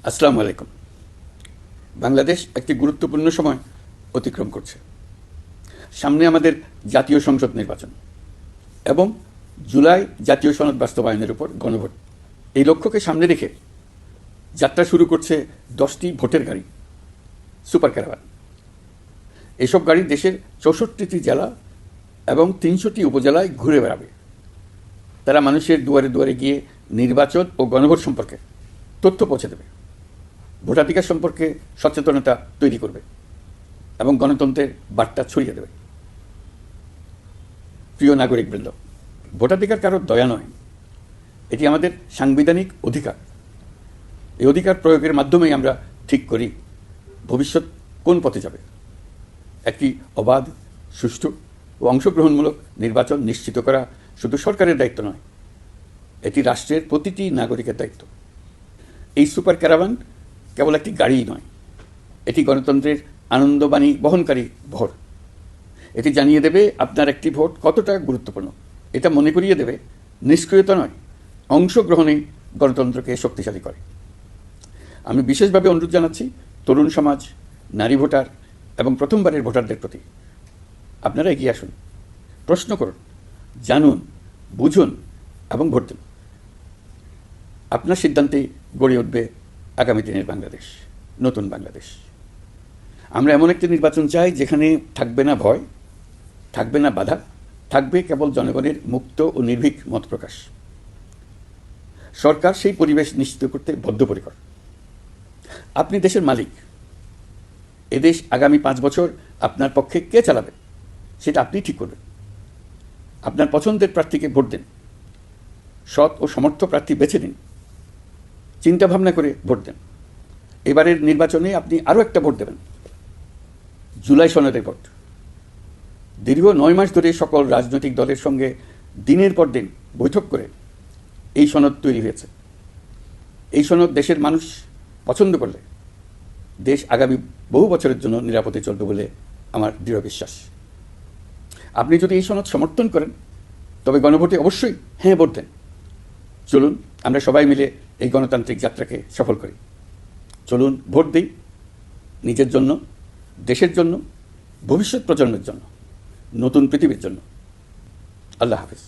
আসসালামু আলাইকুম। বাংলাদেশ একটি গুরুত্বপূর্ণ সময় অতিক্রম করছে। সামনে আমাদের জাতীয় সংসদ নির্বাচন এবং জুলাই জাতীয় সনদ বাস্তবায়নের উপর গণভোট। এই লক্ষ্যকে সামনে রেখে যাত্রা শুরু করছে 10টি ভোটের গাড়ি, সুপার ক্যারাভান। এসব গাড়ি দেশের 64টি জেলা এবং 300টি উপজেলায় ঘুরে বেড়াবে। তারা মানুষের দুয়ারে দুয়ারে গিয়ে নির্বাচন ও গণভোট সম্পর্কে তথ্য পৌঁছে দেবে, ভোটাধিকার সম্পর্কে সচেতনতা তৈরি করবে এবং গণতন্ত্রের বার্তা ছড়িয়ে দেবে। প্রিয় নাগরিকবৃন্দ, ভোটাধিকার কারোর দয়া নয়, এটি আমাদের সাংবিধানিক অধিকার। এই অধিকার প্রয়োগের মাধ্যমেই আমরা ঠিক করি ভবিষ্যৎ কোন পথে যাবে। একটি অবাধ, সুষ্ঠু ও অংশগ্রহণমূলক নির্বাচন নিশ্চিত করা শুধু সরকারের দায়িত্ব নয়, এটি রাষ্ট্রের প্রতিটি নাগরিকের দায়িত্ব। এই সুপার ক্যারাভান কেবল একটি গাড়িই নয়, এটি গণতন্ত্রের আনন্দবাণী বহনকারী ভোট। এটি জানিয়ে দেবে আপনার একটি ভোট কতটা গুরুত্বপূর্ণ। এটা মনে করিয়ে দেবে নিষ্ক্রিয়তা নয়, অংশগ্রহণেই গণতন্ত্রকে শক্তিশালী করে। আমি বিশেষভাবে অনুরোধ জানাচ্ছি তরুণ সমাজ, নারী ভোটার এবং প্রথমবারের ভোটারদের প্রতি, আপনারা এগিয়ে আসুন, প্রশ্ন করুন, জানুন, বুঝুন এবং ভোট দিন। আপনার সিদ্ধান্তে গড়ে উঠবে আগামী দিনের বাংলাদেশ, নতুন বাংলাদেশ। আমরা এমন একটি নির্বাচন চাই যেখানে থাকবে না ভয়, থাকবে না বাধা, থাকবে কেবল জনগণের মুক্ত ও নির্ভীক মত প্রকাশ। সরকার সেই পরিবেশ নিশ্চিত করতে বদ্ধপরিকর। আপনি দেশের মালিক। এদেশ আগামী 5 বছর আপনার পক্ষে কে চালাবে সেটা আপনি ঠিক করবেন। আপনার পছন্দের প্রার্থীকে ভোট দিন, সৎ ও সমর্থ প্রার্থী বেছে নিন, চিন্তা ভাবনা করে ভোট দেন। এবারের নির্বাচনে আপনি আরও একটা ভোট দেবেন, জুলাই সনদের ভোট। দীর্ঘ 9 মাস ধরে সকল রাজনৈতিক দলের সঙ্গে দিনের পর দিন বৈঠক করে এই সনদ তৈরি হয়েছে। এই সনদ দেশের মানুষ পছন্দ করলে দেশ আগামী বহু বছরের জন্য নিরাপদে চলবে বলে আমার দৃঢ় বিশ্বাস। আপনি যদি এই সনদ সমর্থন করেন তবে গণভোটে অবশ্যই হ্যাঁ ভোট দেন। চলুন আমরা সবাই মিলে এই গণতান্ত্রিক যাত্রাকে সফল করি। চলুন ভোট দিই, নিজের জন্য, দেশের জন্য, ভবিষ্যৎ প্রজন্মের জন্য, নতুন পৃথিবীর জন্য। আল্লাহ হাফেজ।